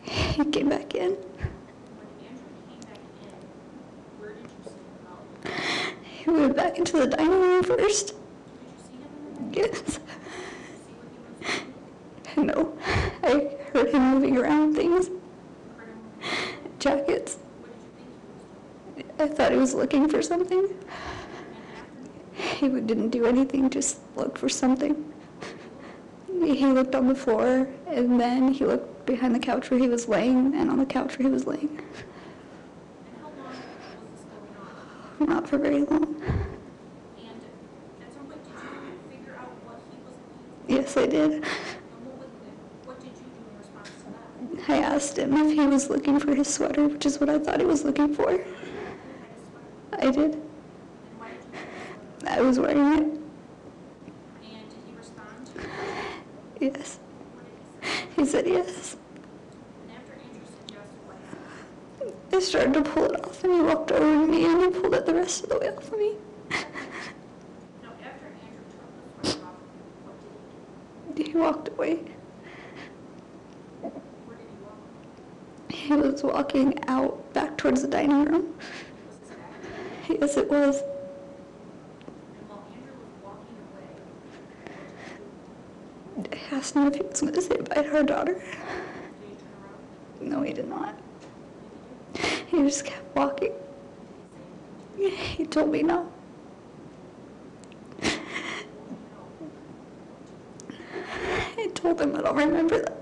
He came back in. When Andrew came back in, where did you see him go? He went back into the dining room first. Did you see him in the Yes. Did you see what he was doing? No. I heard him moving around things, You heard him moving? jackets. What did you think he was doing? I thought he was looking for something. And after He didn't do anything, just looked for something. what did he look? He looked on the floor, and then he looked behind the couch where he was laying, and on the couch where he was laying. And how long was this going on? Not for very long. And at some point, did you figure out what he was looking for? Yes, I did. And what did you do in response to that? I asked him if he was looking for his sweater, which is what I thought he was looking for. Who had a sweater? I did. And why did you think he was I was wearing it. And did he respond? Yes. What did he say? He said yes. And after Andrew suggested what happened? I started to pull it off, and he walked over to me, and he pulled it the rest of the way off of me. No, after Andrew took the sweater off, what did he do? He walked away. Where did he walk? He was walking out back towards the dining room. Was his back to you? Yes, it was. And while Andrew was walking away, what did you do? I asked him if he was going to say bye to our daughter. Did you turn around? No, he did not. What did you do? He just kept walking. Did he say anything to you? He told me no. I told him I don't remember that.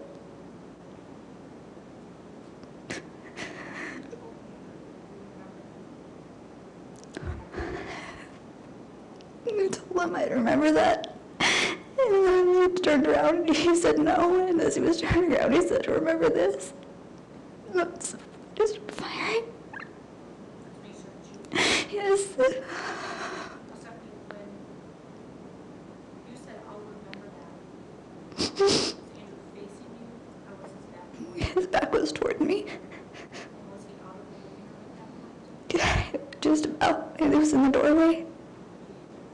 I told him I remember that. And then he turned around and he said no. And as he was turning around, he said, remember this? That's just firing. Research. Yes. Stephanie, when you said, I'll remember that, was Andrew facing you, or was his back toward you? His back was toward me. And was he out of the living room at that point? Just about. He was in the doorway. He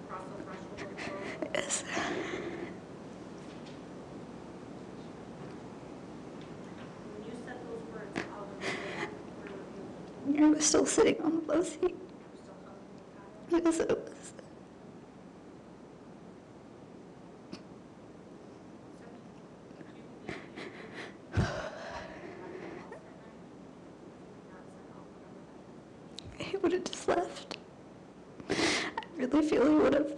crossed the threshold of the door? Yes. When you said those words, I'll remember that, where were you? I was still sitting on the low seat. You were still hugging your child? Yes, it was. He would have just left. I really feel he would have.